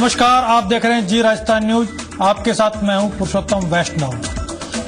नमस्कार, आप देख रहे हैं जी राजस्थान न्यूज। आपके साथ मैं हूं पुरुषोत्तम वैष्णव।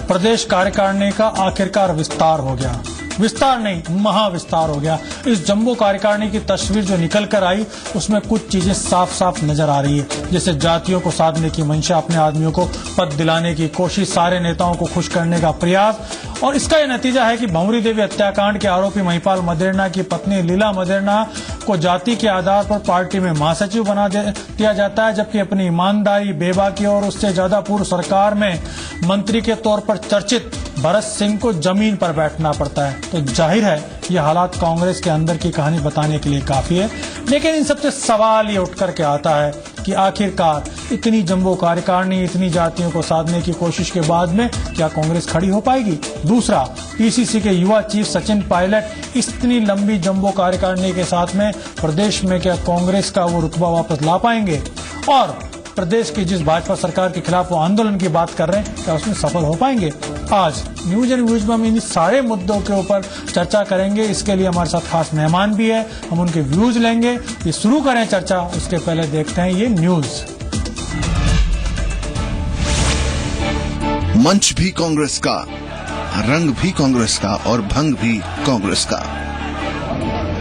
प्रदेश कार्यकारिणी का आखिरकार विस्तार हो गया। विस्तार नहीं, महाविस्तार हो गया। इस जम्बो कार्यकारिणी की तस्वीर जो निकल कर आई उसमें कुछ चीजें साफ साफ नजर आ रही है, जैसे जातियों को साधने की मंशा, अपने आदमियों को पद दिलाने की कोशिश, सारे नेताओं को खुश करने का प्रयास। और इसका यह नतीजा है कि भंवरी देवी हत्याकांड के आरोपी महिपाल मदेरणा की पत्नी लीला मदेरणा को जाति के आधार पर पार्टी में महासचिव बना दिया जाता है, जबकि अपनी ईमानदारी, बेबाकी और उससे ज्यादा पूर्व सरकार में मंत्री के तौर पर चर्चित भरत सिंह को जमीन पर बैठना पड़ता है। तो जाहिर है ये हालात कांग्रेस के अंदर की कहानी बताने के लिए काफी है। लेकिन इन सबसे सवाल ये उठ करके आता है कि आखिरकार इतनी जम्बो कार्यकारिणी, इतनी जातियों को साधने की कोशिश के बाद में क्या कांग्रेस खड़ी हो पाएगी? दूसरा, पीसीसी के युवा चीफ सचिन पायलट इतनी लंबी जम्बो कार्यकारिणी के साथ में प्रदेश में क्या कांग्रेस का वो रुतबा वापस ला पाएंगे? और प्रदेश की जिस भाजपा सरकार के खिलाफ वो आंदोलन की बात कर रहे हैं, क्या उसमें सफल हो पाएंगे? आज न्यूज एंड व्यूज में हम इन सारे मुद्दों के ऊपर चर्चा करेंगे। इसके लिए हमारे साथ खास मेहमान भी है, हम उनके व्यूज लेंगे। ये शुरू करें चर्चा, उसके पहले देखते हैं ये न्यूज। मंच भी कांग्रेस का, रंग भी कांग्रेस का और भंग भी कांग्रेस का।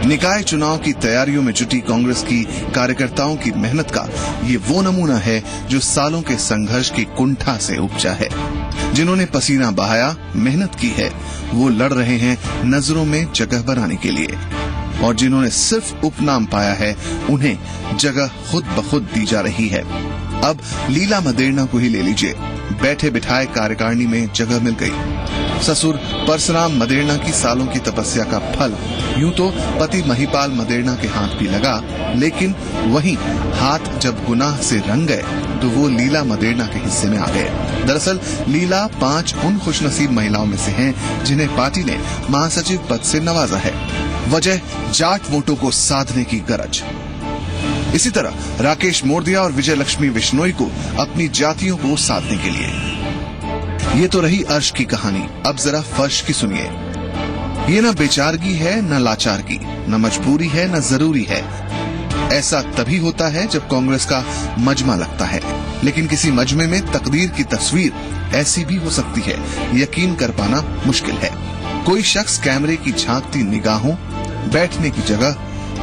निकाय चुनाव की तैयारियों में जुटी कांग्रेस की कार्यकर्ताओं की मेहनत का ये वो नमूना है जो सालों के संघर्ष की कुंठा से उपजा है। जिन्होंने पसीना बहाया, मेहनत की है, वो लड़ रहे हैं नजरों में जगह बनाने के लिए, और जिन्होंने सिर्फ उपनाम पाया है उन्हें जगह खुद ब खुद दी जा रही है। अब लीला मदेरणा को ही ले लीजिए, बैठे बिठाए कार्यकारिणी में जगह मिल गई। ससुर परशुराम मदेरणा की सालों की तपस्या का फल यूं तो पति महिपाल मदेरणा के हाथ भी लगा, लेकिन वहीं हाथ जब गुनाह से रंग गए तो वो लीला मदेरणा के हिस्से में आ गए। दरअसल लीला 5 उन खुशनसीब महिलाओं में से हैं जिन्हें पार्टी ने महासचिव पद से नवाजा है। वजह जाट वोटों को साधने की गरज। इसी तरह राकेश मोरदिया और विजय लक्ष्मी बिश्नोई को अपनी जातियों को साधने के लिए। ये तो रही अर्श की कहानी, अब जरा फर्श की सुनिए। ये न बेचारगी है, न लाचारगी, न मजबूरी है, न जरूरी है। ऐसा तभी होता है जब कांग्रेस का मजमा लगता है, लेकिन किसी मजमे में तकदीर की तस्वीर ऐसी भी हो सकती है, यकीन कर पाना मुश्किल है। कोई शख्स कैमरे की झांकती निगाहों, बैठने की जगह,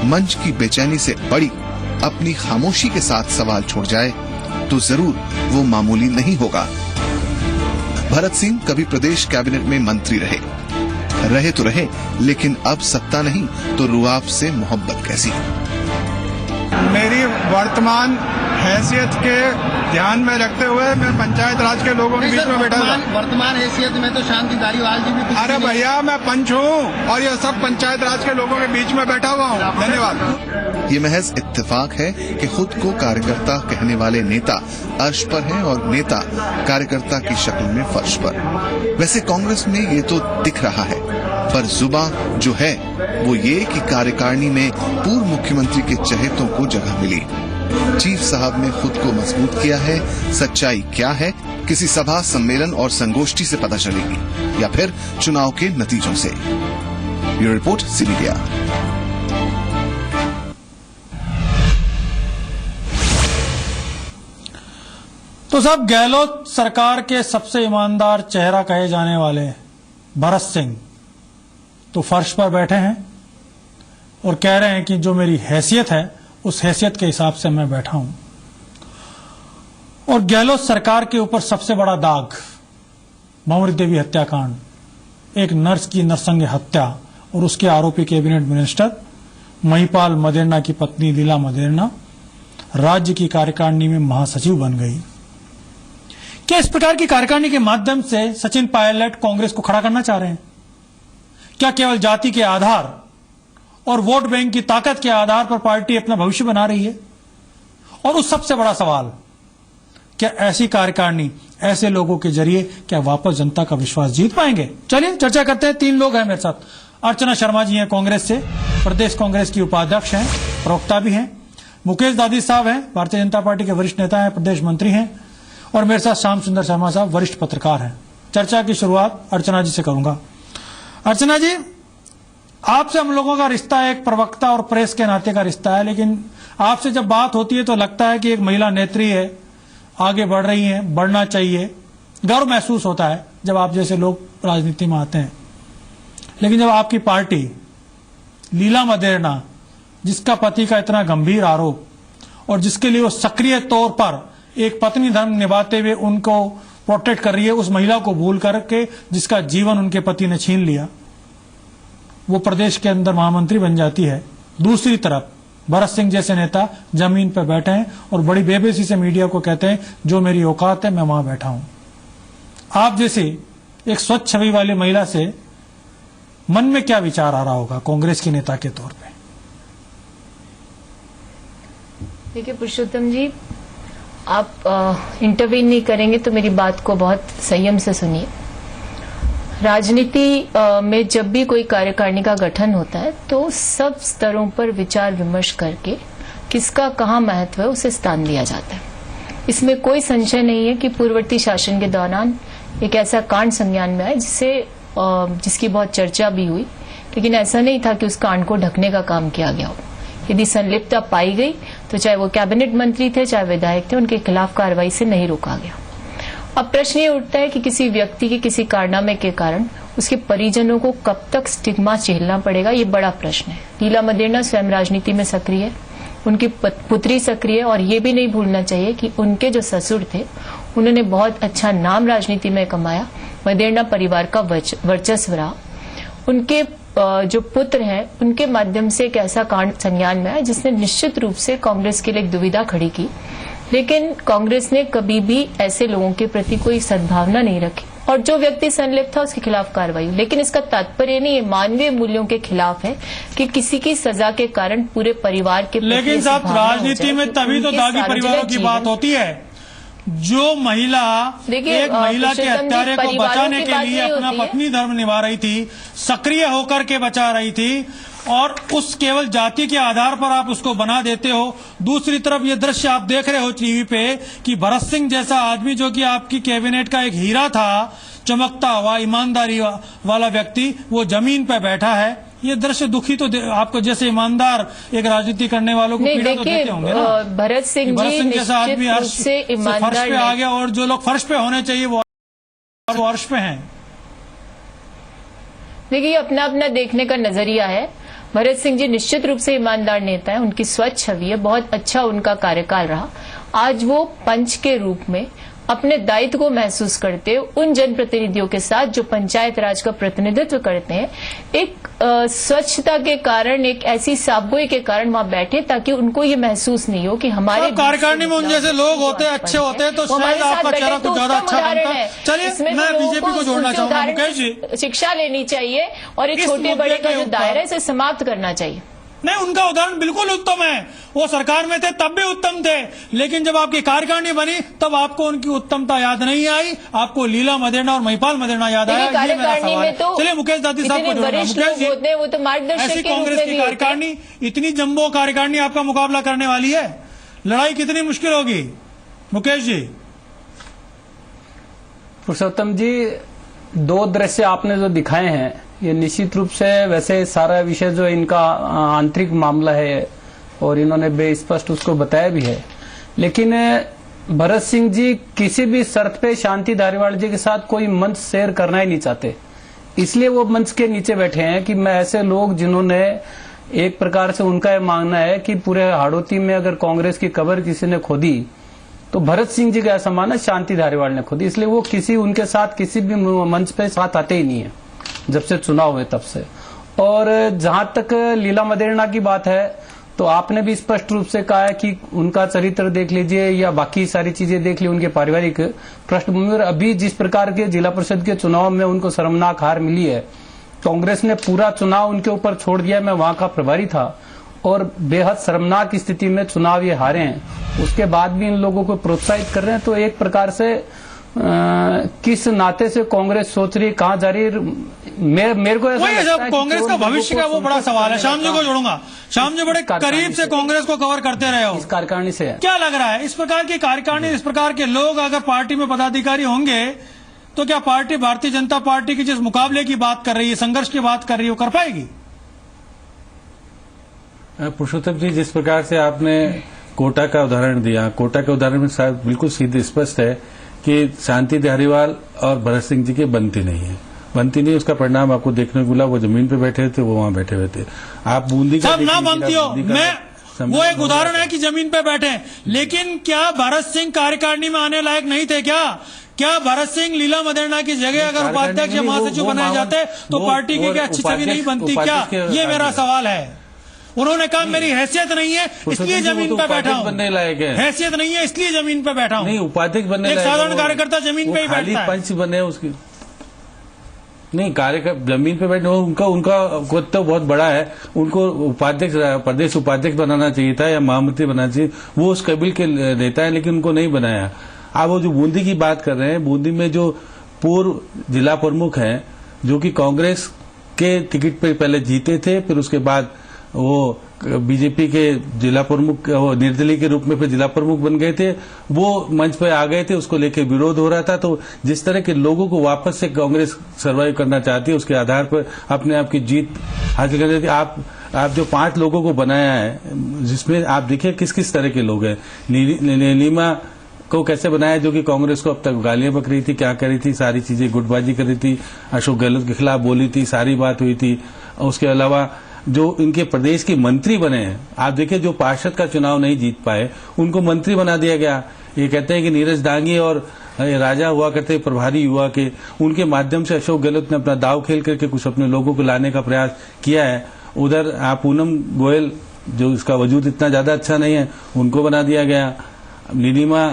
मंच की बेचैनी से बड़ी अपनी खामोशी के साथ सवाल छोड़ जाए तो जरूर वो मामूली नहीं होगा। भरत सिंह कभी प्रदेश कैबिनेट में मंत्री रहे तो रहे, लेकिन अब सत्ता नहीं तो रुआब से मोहब्बत कैसी? मेरी वर्तमान हैसियत के ध्यान में रखते हुए मैं पंचायत राज के लोगों के बीच में बैठा था। वर्तमान हैसियत में तो शांति धारीवाल जी भी। अरे भैया, मैं पंच हूँ और ये सब पंचायत राज के लोगों के बीच में बैठा हुआ हूँ। धन्यवाद। ये महज इत्तेफाक है कि खुद को कार्यकर्ता कहने वाले नेता अर्श पर हैं और नेता कार्यकर्ता की शक्ल में फर्श पर। वैसे कांग्रेस में ये तो दिख रहा है, पर जुबान जो है वो ये कि कार्यकारिणी में पूर्व मुख्यमंत्री के चहेतों को जगह मिली। चीफ साहब ने खुद को मजबूत किया है। सच्चाई क्या है, किसी सभा, सम्मेलन और संगोष्ठी से पता चलेगी या फिर चुनाव के नतीजों से। ये रिपोर्ट सी मीडिया। तो साहब, गहलोत सरकार के सबसे ईमानदार चेहरा कहे जाने वाले भरत सिंह तो फर्श पर बैठे हैं और कह रहे हैं कि जो मेरी हैसियत है उस हैसियत के हिसाब से मैं बैठा हूं। और गहलोत सरकार के ऊपर सबसे बड़ा दाग भंवरी देवी हत्याकांड, एक नर्स की नरसंग हत्या और उसके आरोपी कैबिनेट मिनिस्टर महिपाल मदेरणा की पत्नी लीला मदेरणा राज्य की कार्यकारिणी में महासचिव बन गई। क्या इस प्रकार की कार्यकारिणी के माध्यम से सचिन पायलट कांग्रेस को खड़ा करना चाह रहे हैं? क्या केवल जाति के आधार और वोट बैंक की ताकत के आधार पर पार्टी अपना भविष्य बना रही है? और उस सबसे बड़ा सवाल, क्या ऐसी कार्यकारिणी ऐसे लोगों के जरिए क्या वापस जनता का विश्वास जीत पाएंगे? चलिए चर्चा करते हैं। 3 लोग हैं मेरे साथ। अर्चना शर्मा जी हैं कांग्रेस से, प्रदेश कांग्रेस की उपाध्यक्ष हैं, प्रवक्ता भी हैं। मुकेश दादी साहब हैं, भारतीय जनता पार्टी के वरिष्ठ नेता हैं, प्रदेश मंत्री हैं। और मेरे साथ श्याम सुंदर शर्मा साहब, वरिष्ठ पत्रकार हैं। चर्चा की शुरुआत अर्चना जी से करूंगा। अर्चना जी, आपसे हम लोगों का रिश्ता एक प्रवक्ता और प्रेस के नाते का रिश्ता है, लेकिन आपसे जब बात होती है तो लगता है कि एक महिला नेत्री है, आगे बढ़ रही हैं, बढ़ना चाहिए, गर्व महसूस होता है जब आप जैसे लोग राजनीति में आते हैं। लेकिन जब आपकी पार्टी लीला मदेरणा, जिसका पति का इतना गंभीर आरोप और जिसके लिए वो सक्रिय तौर पर एक पत्नी धर्म निभाते हुए उनको प्रोटेक्ट कर रही है, उस महिला को भूल करके जिसका जीवन उनके पति ने छीन लिया, वो प्रदेश के अंदर महामंत्री बन जाती है। दूसरी तरफ भरत सिंह जैसे नेता जमीन पर बैठे हैं और बड़ी बेबसी से मीडिया को कहते हैं जो मेरी औकात है मैं वहां बैठा हूं। आप जैसे एक स्वच्छ छवि वाली महिला से मन में क्या विचार आ रहा होगा कांग्रेस की नेता के तौर पे? देखिए पुरुषोत्तम जी, आप इंटरवीन नहीं करेंगे तो मेरी बात को बहुत संयम से सुनिए। राजनीति में जब भी कोई कार्यकारिणी का गठन होता है तो सब स्तरों पर विचार विमर्श करके किसका कहाँ महत्व है उसे स्थान दिया जाता है। इसमें कोई संशय नहीं है कि पूर्ववर्ती शासन के दौरान एक ऐसा कांड संज्ञान में आया जिसकी बहुत चर्चा भी हुई, लेकिन ऐसा नहीं था कि उस कांड को ढकने का काम किया गया हो। यदि संलिप्तता पाई गई तो चाहे वो कैबिनेट मंत्री थे चाहे विधायक थे, उनके खिलाफ कार्रवाई से नहीं रोका गया। अब प्रश्न ये उठता है कि किसी व्यक्ति के किसी कारनामे के कारण उसके परिजनों को कब तक स्टिग्मा झेलना पड़ेगा, ये बड़ा प्रश्न है। लीला मदेरणा स्वयं राजनीति में सक्रिय है, उनकी पुत्री सक्रिय है, और ये भी नहीं भूलना चाहिए कि उनके जो ससुर थे उन्होंने बहुत अच्छा नाम राजनीति में कमाया, मदेरणा परिवार का वर्चस्व रहा। उनके जो पुत्र हैं उनके माध्यम से एक ऐसा कांड संज्ञान में आया जिसने निश्चित रूप से कांग्रेस के लिए एक दुविधा खड़ी की, लेकिन कांग्रेस ने कभी भी ऐसे लोगों के प्रति कोई सद्भावना नहीं रखी और जो व्यक्ति संलिप्त था उसके खिलाफ कार्रवाई। लेकिन इसका तात्पर्य नहीं, ये मानवीय मूल्यों के खिलाफ है कि किसी की सजा के कारण पूरे परिवार के। लेकिन साहब, राजनीति में तभी तो दागी परिवारों की बात होती है। जो महिला एक महिला के हत्यारे को बचाने के लिए अपना पत्नी धर्म निभा रही थी, सक्रिय होकर के बचा रही थी, और उस केवल जाति के आधार पर आप उसको बना देते हो। दूसरी तरफ ये दृश्य आप देख रहे हो टीवी पे कि भरत सिंह जैसा आदमी, जो कि आपकी कैबिनेट का एक हीरा था, चमकता हुआ ईमानदारी वाला व्यक्ति, वो जमीन पे बैठा है। ये दृश्य दुखी तो आपको जैसे ईमानदार एक राजनीति करने वालों को पीड़ा तो देते होंगे ना। भरत सिंह जैसा आदमी फर्श पे आ गया और जो लोग फर्श पे होने चाहिए वो अर्श पे हैं। देखिए, अपना अपना देखने का नजरिया है। भरत सिंह जी निश्चित रूप से ईमानदार नेता है, उनकी स्वच्छ छवि है, बहुत अच्छा उनका कार्यकाल रहा। आज वो पंच के रूप में अपने दायित्व को महसूस करते उन जनप्रतिनिधियों के साथ जो पंचायत राज का प्रतिनिधित्व करते हैं, एक स्वच्छता के कारण, एक ऐसी साफगोई के कारण वहां बैठे ताकि उनको ये महसूस नहीं हो कि हमारे कार्यकारिणी में उन जैसे लोग होते हैं, अच्छे होते हैं, तो शायद आपका चेहरा कुछ ज्यादा अच्छा बनता है। चलिए, मैं बीजेपी को जोड़ना चाहूंगा। मुकेश जी, शिक्षा लेनी चाहिए और ये छोटे बड़े का जो दायरा है इसे समाप्त करना चाहिए। नहीं, उनका उदाहरण बिल्कुल उत्तम है। वो सरकार में थे तब भी उत्तम थे, लेकिन जब आपकी कार्यकारिणी बनी तब आपको उनकी उत्तमता याद नहीं आई, आपको लीला मदेरणा और महिपाल मदेरणा याद आया। ये मेरा सवाल है। चलिए मुकेश दाती साहब को जोड़ना। मुकेश जी, वो तो मार्गदर्शक ऐसी कांग्रेस की कार्यकारिणी, इतनी जम्बो कार्यकारिणी आपका मुकाबला करने वाली है, लड़ाई कितनी मुश्किल होगी? मुकेश जी। पुरुषोत्तम जी, दो दृश्य आपने जो दिखाए हैं, ये निश्चित रूप से वैसे सारा विषय जो इनका आंतरिक मामला है और इन्होंने बेस्पष्ट उसको बताया भी है, लेकिन भरत सिंह जी किसी भी शर्त पे शांति धारीवाल जी के साथ कोई मंच शेयर करना ही नहीं चाहते, इसलिए वो मंच के नीचे बैठे हैं कि मैं ऐसे लोग जिन्होंने एक प्रकार से उनका यह मानना है कि पूरे हाड़ौती में अगर कांग्रेस की कब्र किसी ने खोदी तो भरत सिंह जी का ऐसा मानना शांति धारीवाल ने खोदी, इसलिए वो किसी उनके साथ किसी भी मंच पे साथ आते ही नहीं है जब से चुनाव हुए तब से। और जहां तक लीला मदेरणा की बात है तो आपने भी स्पष्ट रूप से कहा है कि उनका चरित्र देख लीजिए या बाकी सारी चीजें देख ली, उनके पारिवारिक पृष्ठभूमि, और अभी जिस प्रकार के जिला परिषद के चुनाव में उनको शर्मनाक हार मिली है, कांग्रेस ने पूरा चुनाव उनके ऊपर छोड़ दिया। मैं वहां का प्रभारी था और बेहद शर्मनाक स्थिति में चुनाव ये हारे हैं, उसके बाद भी इन लोगों को प्रोत्साहित कर रहे हैं। तो एक प्रकार से किस नाते से कांग्रेस सोच रही, कहाँ जा रही, मेरे को ऐसा लगता है कांग्रेस का भविष्य का वो बड़ा सवाल है। शाम जी को जोड़ूंगा। शाम जी बड़े करीब से कांग्रेस को कवर करते रहे हो, इस कार्यकारिणी से क्या लग रहा है? इस प्रकार की कार्यकारिणी, इस प्रकार के लोग अगर पार्टी में पदाधिकारी होंगे तो क्या पार्टी भारतीय जनता पार्टी की जिस मुकाबले की बात कर रही है, संघर्ष की बात कर रही है, वो कर पाएगी? पुरुषोत्तम जी, जिस प्रकार से आपने कोटा का उदाहरण दिया, कोटा के उदाहरण में शायद बिल्कुल सीधे स्पष्ट है कि शांति धारीवाल और भरत सिंह जी की बनती नहीं है, बनती नहीं। उसका परिणाम आपको देखने को मिला। वो जमीन पे बैठे थे, वो वहां बैठे हुए थे। आप बूंदी का सब ना बनती हो, मैं वो एक उदाहरण है कि जमीन पे बैठे, लेकिन क्या भरत सिंह कार्यकारिणी में आने लायक नहीं थे? क्या भरत सिंह लीला मदेरणा की जगह अगर उपाध्यक्ष या महासचिव बनाए जाते तो पार्टी की क्या अच्छी छवि नहीं बनती क्या? ये मेरा सवाल है। उन्होंने कहा मेरी हैसियत नहीं है इसलिए जमीन पे बैठा हूं, बनने लायक है, हैसियत नहीं है इसलिए जमीन पे बैठा हूं। नहीं, उपाध्यक्ष बनने एक साधारण कार्यकर्ता जमीन पे ही बैठता है। पंच बने उसकी नहीं, कार्यकर्ता जमीन पे बैठे, उनका पद तो बहुत बड़ा है। उनको उपाध्यक्ष, प्रदेश उपाध्यक्ष बनाना चाहिए था या महामंत्री बनाना चाहिए। वो उस कबील के नेता है, लेकिन उनको नहीं बनाया। आप वो जो बूंदी की बात कर रहे हैं, बूंदी में जो पूर्व जिला प्रमुख हैं, जो कि कांग्रेस के टिकट पे पहले जीते थे, फिर उसके बाद वो बीजेपी के जिला प्रमुख, निर्दलीय के रूप में फिर जिला प्रमुख बन गए थे, वो मंच पे आ गए थे। उसको लेकर विरोध हो रहा था। तो जिस तरह के लोगों को वापस से कांग्रेस सर्वाइव करना चाहती है, उसके आधार पर अपने आप की जीत हासिल करनी थी। आप जो 5 लोगों को बनाया है, जिसमें आप देखिए किस किस तरह के लोग हैं। नीलिमा को कैसे बनाया, जो कि कांग्रेस को अब तक गालियां बक रही थी, क्या कर रही थी, सारी चीजें गुटबाजी कर रही थी, अशोक गहलोत के खिलाफ बोली थी, सारी बात हुई थी। उसके अलावा जो इनके प्रदेश के मंत्री बने हैं, आप देखिए जो पार्षद का चुनाव नहीं जीत पाए, उनको मंत्री बना दिया गया। ये कहते हैं कि नीरज डांगी और राजा हुआ करते प्रभारी युवा के, उनके माध्यम से अशोक गहलोत ने अपना दाव खेल करके कुछ अपने लोगों को लाने का प्रयास किया है। उधर आप पूनम गोयल, जो इसका वजूद इतना ज्यादा अच्छा नहीं है, उनको बना दिया गया। नीलिमा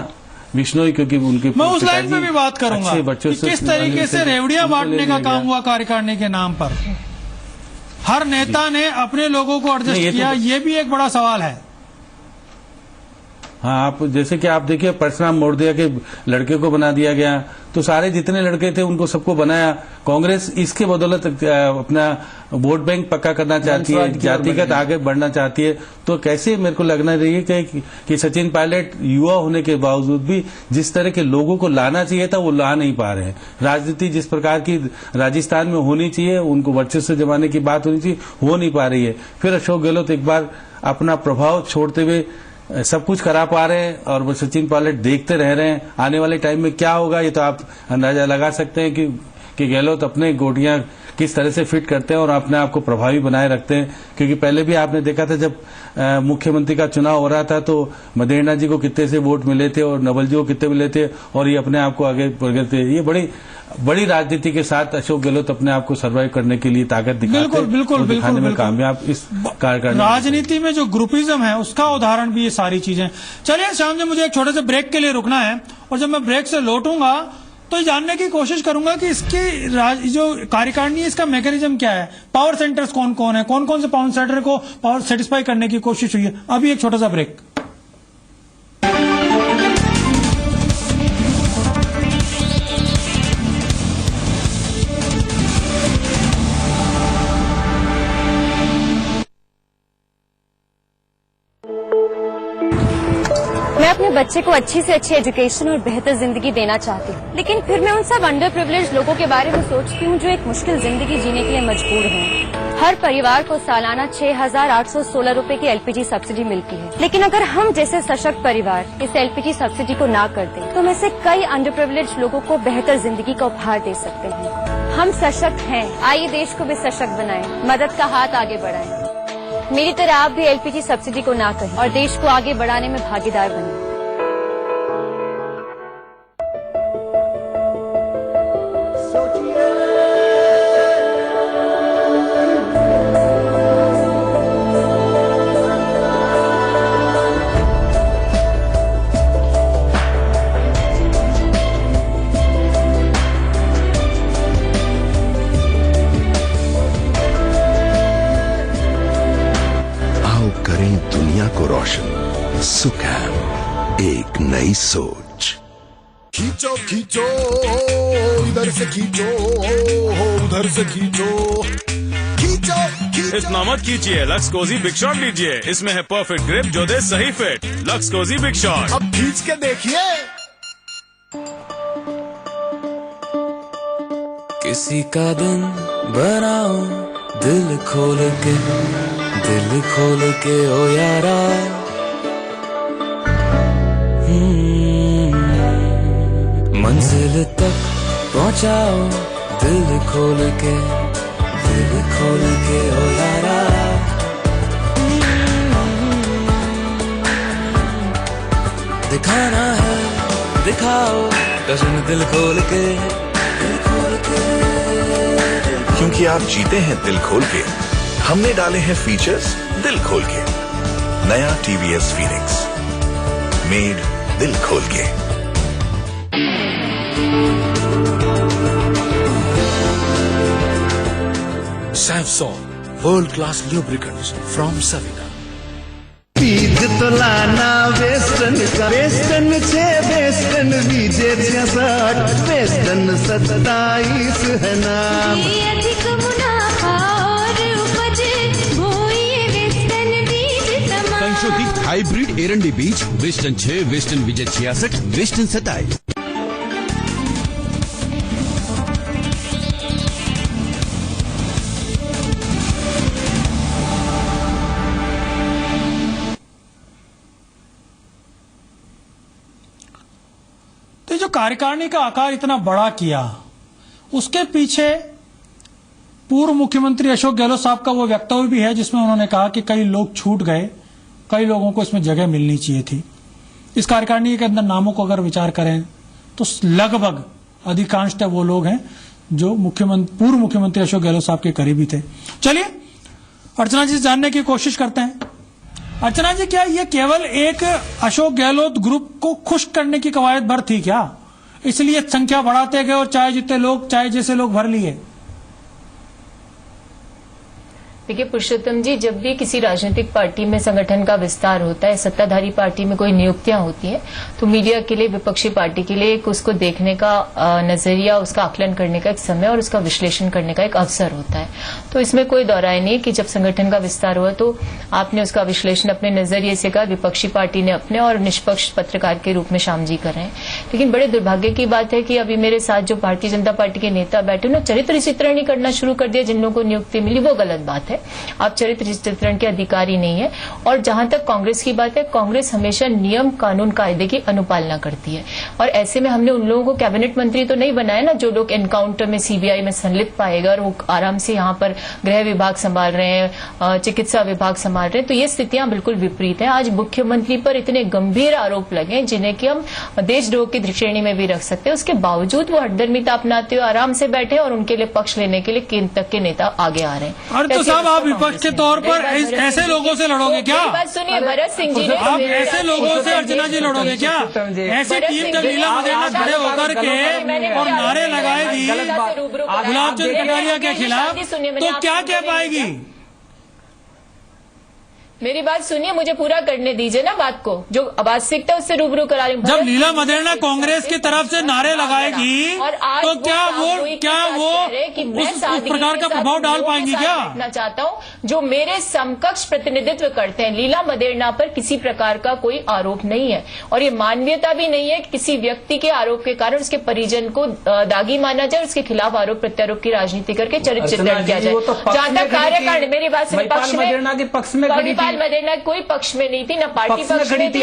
बिश्नोई, क्योंकि उनके मैं उस लाइन में भी बात करूंगा कि किस तरीके से रेवड़ियां बांटने का काम हुआ कार्यकारिणी के नाम पर। हर नेता ने अपने लोगों को एडजस्ट किया, ये भी एक बड़ा सवाल है। हाँ, आप जैसे कि आप देखिए परशुराम मोरदिया के लड़के को बना दिया गया, तो सारे जितने लड़के थे उनको सबको बनाया। कांग्रेस इसके बदौलत अपना वोट बैंक पक्का करना चाहती है, जातिगत आगे बढ़ना चाहती है। तो कैसे मेरे को लगना चाहिए कि सचिन पायलट युवा होने के बावजूद भी जिस तरह के लोगों को लाना चाहिए था, वो ला नहीं पा रहे हैं। राजनीति जिस प्रकार की राजस्थान में होनी चाहिए, उनको वर्चस्व जमाने की बात होनी चाहिए, हो नहीं पा रही है। फिर अशोक गहलोत एक बार अपना प्रभाव छोड़ते हुए सब कुछ करा पा रहे हैं, और वो सचिन पायलट देखते रह रहे हैं। आने वाले टाइम में क्या होगा, ये तो आप अंदाजा लगा सकते हैं कि गहलोत अपने गोटियां किस तरह से फिट करते हैं और अपने आप को प्रभावी बनाए रखते हैं। क्योंकि पहले भी आपने देखा था, जब मुख्यमंत्री का चुनाव हो रहा था, तो मदेरणा जी को कितने से वोट मिले थे और नवल जी को कितने मिले थे, और ये अपने आप को आगे बढ़ गए थे। ये बड़ी राजनीति के साथ अशोक गहलोत अपने आप को सर्वाइव करने के लिए ताकत दिखाते हैं। बिल्कुल दिखाने में कामयाब इस कार्यकारिणी। राजनीति में जो ग्रुपिज्म है, उसका उदाहरण भी ये सारी चीजें। चलिए शाम जी, मुझे एक छोटे से ब्रेक के लिए रुकना है, और जब मैं ब्रेक से लौटूंगा तो जानने की कोशिश करूंगा कि इसकी जो कार्यकारिणी है, इसका मैकेनिज्म क्या है, पावर सेंटर्स कौन कौन है, कौन कौन से पावर सेंटर को पावर सेटिस्फाई करने की कोशिश हुई है। अभी एक छोटा सा ब्रेक। मैं अपने बच्चे को अच्छी से अच्छी एजुकेशन और बेहतर जिंदगी देना चाहती हूँ, लेकिन फिर मैं उन सब अंडर प्रिविलेज लोगों के बारे में सोचती हूँ जो एक मुश्किल जिंदगी जीने के लिए मजबूर हैं। हर परिवार को सालाना 6,816 रुपए की एलपीजी सब्सिडी मिलती है, लेकिन अगर हम जैसे सशक्त परिवार इस एलपीजी सब्सिडी को ना कर दें, तो हम ऐसे कई अंडर प्रिविलेज लोगों को बेहतर जिंदगी का उपहार दे सकते हैं। हम सशक्त हैं, आइए देश को भी सशक्त बनाएं, मदद का हाथ आगे बढ़ाएं। मेरी तरह आप भी एलपीजी सब्सिडी को ना कहें और देश को आगे बढ़ाने में भागीदार बनें। सुकैम, एक नई सोच। खींचो खींचो इधर से खींचो, उधर से खींचो, खींचो खींचो। इतना मत कीजिए, लक्स कोजी बिग शॉट लीजिए। इसमें है परफेक्ट ग्रिप जो दे सही fit. Lux Cozy big shot. अब खींच के देखिए। किसी का दिन बनाओ दिल खोल के, दिल खोल के ओ यारा, मंजिल तक पहुंचाओ दिल खोल के ओ यारा। दिखाना है दिखाओ कसम दिल खोल के। क्योंकि आप जीते हैं दिल खोल के, हमने डाले हैं फीचर्स दिल खोल के। नया टीवीएस फीनिक्स, मेड दिल खोल के। Savsol, world class lubricants from Savita. पीज तो लाना वेस्टर्न का, वेस्टर्न छे वेस्टर्न बीजे 66, वेस्टर्न 27 है नाम। अधिक मुनाफा और उपज वो ये वेस्टर्न बीज तमाम। संशोधित हाइब्रिड एरंडी बीज वेस्टर्न 6, वेस्टर्न विजय 66, वेस्टर्न 27। जो कार्यकारिणी का आकार इतना बड़ा किया, उसके पीछे पूर्व मुख्यमंत्री अशोक गहलोत साहब का वो वक्तव्य भी है जिसमें उन्होंने कहा कि कई लोग छूट गए, कई लोगों को इसमें जगह मिलनी चाहिए थी। इस कार्यकारिणी के अंदर नामों को अगर विचार करें तो लगभग अधिकांशतः वो लोग हैं जो पूर्व मुख्यमंत्री अशोक गहलोत साहब के करीबी थे। चलिए अर्चना जी से जानने की कोशिश करते हैं। अर्चना जी, क्या ये केवल एक अशोक गहलोत ग्रुप को खुश करने की कवायद भर थी क्या? इसलिए संख्या बढ़ाते गए और चाहे जितने लोग चाहे जैसे लोग भर लिए। देखिए पुरुषोत्तम जी, जब भी किसी राजनीतिक पार्टी में संगठन का विस्तार होता है, सत्ताधारी पार्टी में कोई नियुक्तियां होती हैं, तो मीडिया के लिए, विपक्षी पार्टी के लिए एक उसको देखने का नजरिया, उसका आकलन करने का एक समय और उसका विश्लेषण करने का एक अवसर होता है। तो इसमें कोई दौराय नहीं कि जब संगठन का विस्तार हुआ तो आपने उसका विश्लेषण अपने नजरिए से कहा, विपक्षी पार्टी ने अपने, और निष्पक्ष पत्रकार के रूप में श्याम जी कर रहे हैं। लेकिन बड़े दुर्भाग्य की बात है कि अभी मेरे साथ जो भारतीय जनता पार्टी के नेता बैठे, उन्होंने चरित्र चित्रण ही करना शुरू कर दिया। जिन लोगों को नियुक्ति मिली वो गलत बात है, आप चरित्र चित्रण के अधिकारी नहीं है। और जहां तक कांग्रेस की बात है, कांग्रेस हमेशा नियम कानून कायदे की अनुपालना करती है, और ऐसे में हमने उन लोगों को कैबिनेट मंत्री तो नहीं बनाया ना जो लोग एनकाउंटर में सीबीआई में संलिप्त पाएगा और वो आराम से यहाँ पर गृह विभाग संभाल रहे हैं, चिकित्सा विभाग संभाल रहे हैं। तो ये स्थितियां बिल्कुल विपरीत है। आज मुख्यमंत्री पर इतने गंभीर आरोप लगे जिन्हें कि हम देशद्रोह की श्रेणी में भी रख सकते हैं, उसके बावजूद वो हठधर्मिता अपनाते हुए आराम से बैठे और उनके लिए पक्ष लेने के लिए केंद्र तक के नेता आगे आ रहे हैं। अरे तो साहब, आप विपक्ष के तौर पर ऐसे लोगों से लड़ोगे क्या? बात सुनिए भरत सिंह जी, आप ऐसे लोगों से अर्चना जी लड़ोगे क्या? ऐसी टीम जब लीला मदेना खड़े होकर के और नारे लगाएगी गुलाब चंद कटारिया के खिलाफ, तो क्या कह पाएगी? मेरी बात सुनिए, मुझे पूरा करने दीजिए ना बात को। जो आवाज सीखता है उससे रूबरू करा रही हूँ। जब लीला मदेना कांग्रेस की तरफ से नारे लगाएगी तो क्या वो उस प्रकार का प्रभाव डाल पाएंगी क्या? देखना चाहता हूँ जो मेरे समकक्ष प्रतिनिधित्व करते हैं, लीला मदेना पर किसी प्रकार का कोई आरोप नहीं है, और ये मानवीयता भी नहीं है कि किसी व्यक्ति के आरोप के कारण उसके परिजन को दागी माना जाए, उसके खिलाफ आरोप प्रत्यारोप की राजनीति करके चरित्र चित्रण किया जाए। जहां तक कार्यकारिणी, मेरी बात सुनिए, पक्ष में मदेना कोई पक्ष में नहीं थी, न पार्टी पक्ष में थी,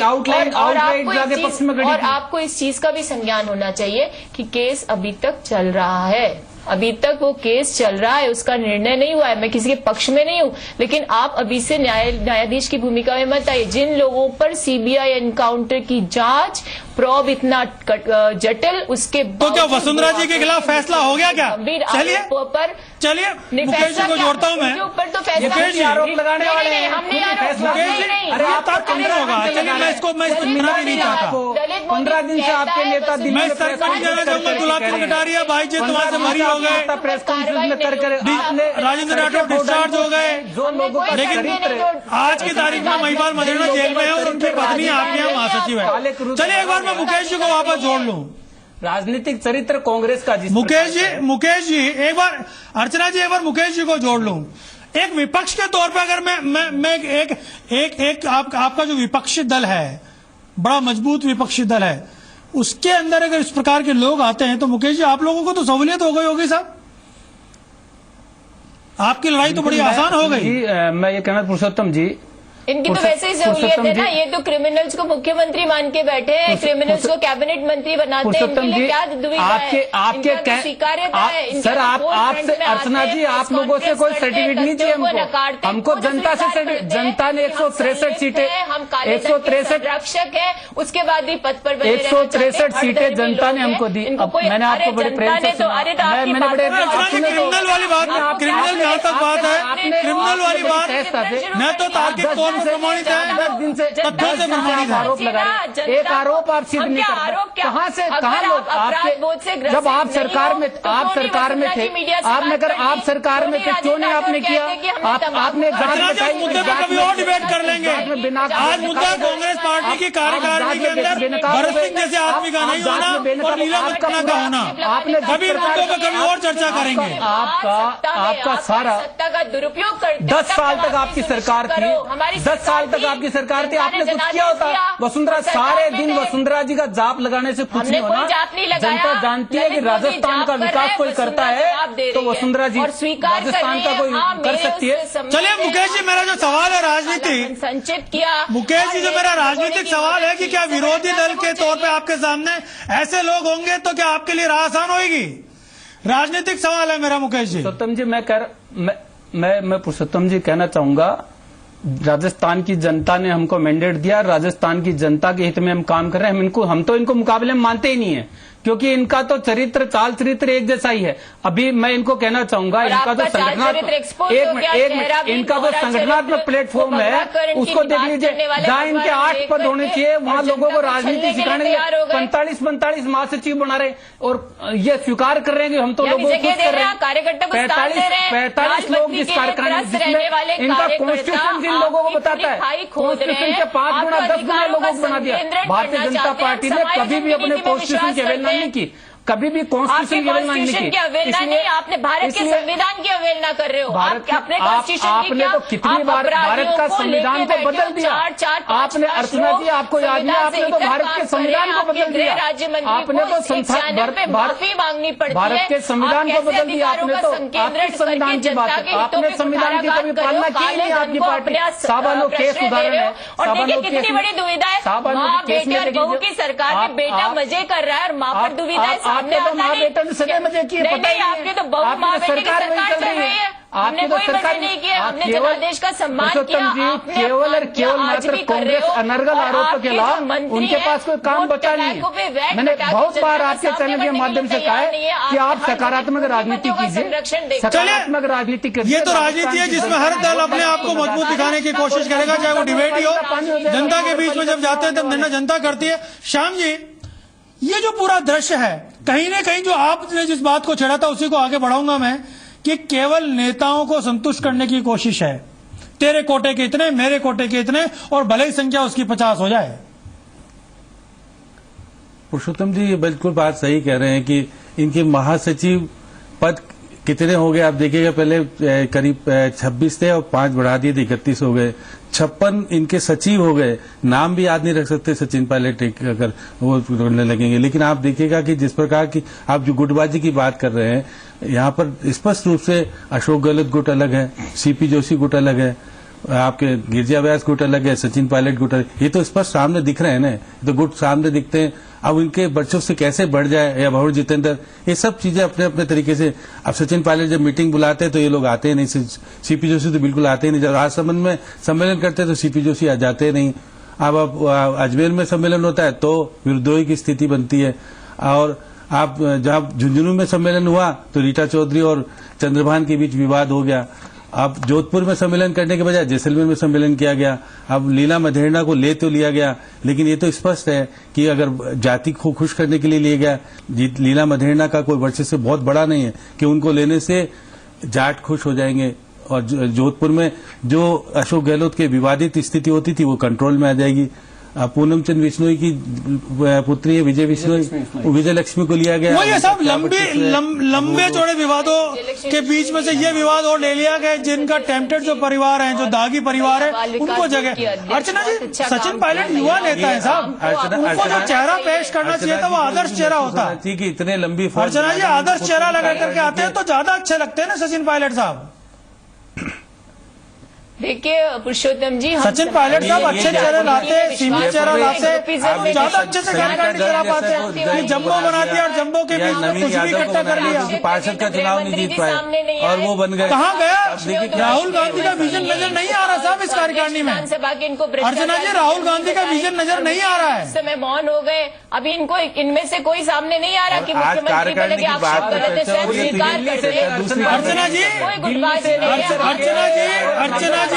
और आपको इस चीज का भी संज्ञान होना चाहिए कि केस अभी तक चल रहा है। अभी तक वो केस चल रहा है, उसका निर्णय नहीं हुआ है। मैं किसी के पक्ष में नहीं हूं, लेकिन आप अभी से न्यायाधीश की भूमिका में मत आइए। जिन लोगों पर सीबीआई एनकाउंटर की जांच प्रॉब इतना जटिल, उसके तो क्या वसुंधरा जी के खिलाफ फैसला हो गया क्या? चलिए मुकेश जी को जोड़ता हूँ मैं। मुकेश जी आरोप लगाने वाले हैं, हमने होगा। चलिए मैं इसको सुनना भी नहीं चाहता। 15 दिन से आपके नेता मैं सर पर जाना चाहूंगा। गुलाब चंद कटारिया भाई जी तुम्हारे से मरी हो गए, प्रेस कॉन्फ्रेंस में कर राजेंद्र राठौर डिस्चार्ज हो गए, लेकिन आज की तारीख में महिपाल मदेना जेल में है और उनकी पत्नी आपके यहाँ महासचिव है। चलिए एक बार मैं मुकेश जी को वापस जोड़ लूं। राजनीतिक चरित्र कांग्रेस का मुकेश जी एक बार, अर्चना जी एक बार मुकेश जी को जोड़ लूं। एक विपक्ष के तौर पर अगर मैं एक आपका जो विपक्षी दल है, बड़ा मजबूत विपक्षी दल है, उसके अंदर अगर इस प्रकार के लोग आते हैं तो मुकेश जी आप लोगों को तो सहूलियत हो गई होगी साहब। आपकी लड़ाई तो बड़ी आसान हो गई। जी मैं ये कहना पुरुषोत्तम जी, इनकी तो वैसे ही सहूलियत है ना, ये तो क्रिमिनल्स को मुख्यमंत्री मान के बैठे हैं, क्रिमिनल्स को कैबिनेट मंत्री बनाते हैं, इनके लिए क्या दुविधा है? आपके स्वीकार्यता है सर, आपसे अर्चना जी, आप लोगों से कोई सर्टिफिकेट नहीं चाहिए हमको जनता से, जनता ने 163 सीटें, हम 163 रक्षक है, उसके बाद भी पद पर 163 सीटें जनता ने हमको दी। मैंने आपको बड़े प्रेम से सुना, मैंने बड़े क्रिमिनल वाली बात, क्रिमिनल जहाँ तक बात है, क्रिमिनल वाली बात मैं तो तार्किक तौर पर प्रमाणित है, दिन से तथ्यों से प्रमाणित आरोप लगा रहे। एक आरोप आप सिद्ध नहीं कर पाए। कहाँ से कहाँ लोग आपके, जब आप सरकार में थे, आप सरकार में थे क्यों नहीं आपने किया? आपने मुद्दे पर कभी और डिबेट कर लेंगे। आज मुद्दा कांग्रेस पार्टी की कार्यकारिणी के अंदर भरत सिंह जैसे आदमी का नहीं होना और नीलम रत्ना का होना, आपने सभी मुद्दों पर कभी और चर्चा करेंगे। आपका सारा सत्ता का दुरुपयोग करते 10 साल तक आपकी सरकार थी, 10 साल तक आपकी सरकार थी, आपने कुछ किया होता? वसुंधरा सारे दिन वसुंधरा जी का जाप लगाने से कुछ नहीं होना। जनता जानती है कि राजस्थान का विकास कोई करता है तो वसुंधरा जी राजस्थान का कोई कर सकती है। चलिए मुकेश जी, मेरा जो सवाल है राजनीति संचित किया, मुकेश जी जो मेरा राजनीतिक सवाल है कि क्या विरोधी दल के तौर पे आपके सामने ऐसे लोग होंगे तो क्या आपके लिए राह आसान होगी? राजनीतिक सवाल है मेरा मुकेश जी। पुरुषोत्तम जी मैं पुरुषोत्तम जी कहना चाहूंगा, राजस्थान की जनता ने हमको मैंडेट दिया, राजस्थान की जनता के हित में हम काम कर रहे हैं। हम तो इनको मुकाबले में मानते ही नहीं है, क्योंकि इनका तो चरित्र, चाल चरित्र एक जैसा ही है। अभी मैं इनको कहना चाहूंगा, इनका जो संगठनात्मक प्लेटफॉर्म है उसको देख लीजिए। जहाँ इनके 8 पद होने चाहिए वहाँ लोगों को राजनीति सिखाने के लिए 45 महासचिव बना रहे और ये स्वीकार कर रहे हैं कि हम तो लोगों को खुश कर रहे हैं। 45 लोग जिस कार्यक्रम जिसमें इनका कॉन्स्टिट्यूशन जिन लोगों को बताता है, कॉन्स्टिट्यूशन के 5 गुना 10 गुना लोगों को बना दिया। भारतीय जनता पार्टी ने कभी भी अपने कॉन्स्टिट्यूशन की अवहेलना नहीं की, कभी भी कॉन्स्टिट्यूशन की अवहेलना नहीं की। इसलिए आपने भारत के संविधान की अवहेलना कर रहे हो। आपने तो कितनी बार भारत का संविधान को बदल दिया। आपने अर्चना जी, आपको याद नहीं, आपने तो भारत के संविधान को बदल दिया। आपने तो माफी मांगनी पड़ती है, भारत के संविधान को बदल दिया। आपने तो आपके संविधान की बात है, आपने संविधान की कभी पालना की नहीं। आपकी पार्टी साबानो केस उदाहरण है, साबानो केस कितनी बड़ी दुविधा है। माँ बेटे और बहू की सरकार में बेटा मजे कर रहा है और माँ पर दुविधा है। आपने तो माँ बेटे ने सगे मजे किए, पता ही आपके तो बहु माँ बेटे की सरकार चल रही है। हमने कोई मजे नहीं किए, हमने जनादेश का सम्मान किया। केवल और केवल मात्र कांग्रेस अनर्गल आरोपों के अलावा उनके पास कोई काम बचा नहीं है। मैंने बहुत बार आपके चैनल के माध्यम से कहा है कि आप सकारात्मक राजनीति कीजिए, सकारात्मक राजनीति कीजिए। ये तो राजनीति है जिसमें हर दल अपने आप को मजबूत दिखाने की कोशिश करेगा, चाहे वो डिबेट ही हो। जनता के बीच में जब जाते हैं तब निर्णय जनता करती है। श्याम जी, ये जो पूरा दृश्य है, कहीं ना कहीं जो आपने जिस बात को छेड़ा था उसी को आगे बढ़ाऊंगा मैं, कि केवल नेताओं को संतुष्ट करने की कोशिश है। तेरे कोटे के इतने, मेरे कोटे के इतने, और भले ही संख्या उसकी 50 हो जाए। पुरुषोत्तम जी ये बिल्कुल बात सही कह रहे हैं कि इनके महासचिव पद कितने हो गए आप देखिएगा। पहले करीब 26 थे और 5 बढ़ा दिए, 31 हो गए। 56 इनके सचिव हो गए, नाम भी याद नहीं रख सकते सचिन पायलट अगर वो करने लगेंगे। लेकिन आप देखिएगा कि जिस प्रकार की आप जो गुटबाजी की बात कर रहे हैं, यहाँ पर स्पष्ट रूप से अशोक गहलोत गुट अलग है, सीपी जोशी गुट अलग है, आपके गिरजा व्यास गुट अलग है, सचिन पायलट गुट अलग। ये तो स्पष्ट सामने दिख रहे हैं ना, तो गुट सामने दिखते हैं। अब इनके बच्चों से कैसे बढ़ जाए, या भवर जितेंद्र, ये सब चीजें अपने अपने तरीके से। अब सचिन पायलट जब मीटिंग बुलाते हैं तो ये लोग आते ही नहीं, सीपी जोशी तो बिल्कुल आते ही नहीं। जब राजसमंद में सम्मेलन करते हैं तो सीपी जोशी आ जाते नहीं। अब अजमेर में सम्मेलन होता है तो विरोधी की स्थिति बनती है। और आप जब झुंझुनू में सम्मेलन हुआ तो रीटा चौधरी और चंद्रभान के बीच विवाद हो गया। अब जोधपुर में सम्मेलन करने के बजाय जैसलमेर में सम्मेलन किया गया। अब लीला मधेरना को ले तो लिया गया, लेकिन ये तो स्पष्ट है कि अगर जाति को खुश करने के लिए लिया गया, लीला मधेरना का कोई वर्चस्व बहुत बड़ा नहीं है कि उनको लेने से जाट खुश हो जाएंगे। और जोधपुर में जो अशोक गहलोत की विवादित स्थिति होती थी वो कंट्रोल में आ जाएगी। पूनम चंद बिश्नोई की पुत्री है विजय बिश्नोई, विजय लक्ष्मी को लिया गया। वो ये सब लंबे चौड़े विवादों के बीच में से ये विवाद और ले लिया गया, जिनका टेम्पटेड जो परिवार है, जो दागी परिवार है, उनको जगह। अर्चना जी, सचिन पायलट युवा नेता है साहब, उनको जो चेहरा पेश करना चाहिए था वो आदर्श चेहरा होता है। ठीक है, इतने लंबी अर्चना जी, आदर्श चेहरा लगा करके आते हैं तो ज्यादा अच्छे लगते हैं ना सचिन पायलट साहब। देखिए पुरुषोत्तम जी, सचिन पायलट साहब अच्छे चेहरे लाते, सीमित चेहरा लाते, ज्यादा अच्छे से कार्यकारिणी करा पाते हैं। ये जम्बो बना दिया और जम्बो के बीच में कुछ भी इकट्ठा कर लिया। पार्षद का चुनाव नहीं जीत पाए और वो बन गए। कहाँ गया राहुल गांधी का विजन नजर नहीं आ रहा साहब इस कार्यकारिणी में। अर्चना जी, राहुल गांधी का विजन नजर नहीं आ रहा है। समय मौन हो गए, अभी इनको इनमें से कोई सामने नहीं आ रहा कि मुख्यमंत्री बने कि आप सब गलत है, स्वयं स्वीकार करते हैं। अर्चना जी, कोई गुटबाजी नहीं है। अर्चना जी,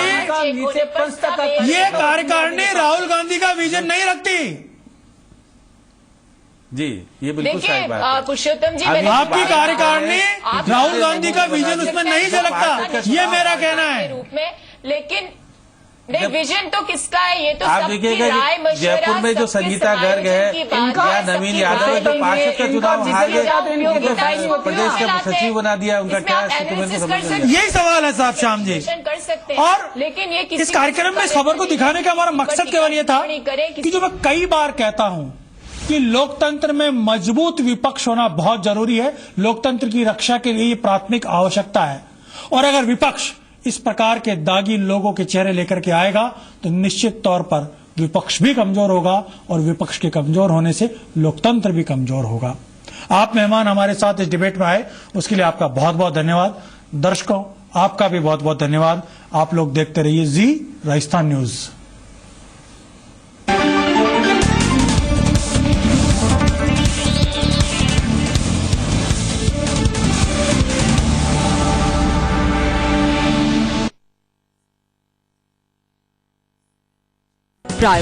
ये कार्यकारिणी राहुल गांधी का विजन नहीं रखती। जी, ये बिल्कुल सही देखिए बात है। पुरुषोत्तम जी, आपकी कार्यकारिणी राहुल गांधी का विजन उसमें नहीं झलकता, ये मेरा कहना है। रूप में, लेकिन नहीं, विजन तो किसका है, ये तो आप सबकी देखिएगा राय मशवरा, जयपुर में जो सबके संगीता गर्ग है, समालोचन की बात है, या नवीन सबकी यादव है, जो बात पार्षद का चुनाव हार गए, उनको प्रदेश का सचिव बना दिया, उनका क्या यही सवाल है साहब श्याम जी। कर सकते हैं, और लेकिन ये इस कार्यक्रम में इस खबर को दिखाने का हमारा मकसद केवल ये था कि जो मैं कई बार कहता हूं कि लोकतंत्र में मजबूत विपक्ष होना बहुत जरूरी है, लोकतंत्र की रक्षा के लिए ये प्राथमिक आवश्यकता है। और अगर विपक्ष इस प्रकार के दागी लोगों के चेहरे लेकर के आएगा तो निश्चित तौर पर विपक्ष भी कमजोर होगा और विपक्ष के कमजोर होने से लोकतंत्र भी कमजोर होगा। आप मेहमान हमारे साथ इस डिबेट में आए, उसके लिए आपका बहुत बहुत धन्यवाद। दर्शकों, आपका भी बहुत बहुत धन्यवाद। आप लोग देखते रहिए जी राजस्थान न्यूज।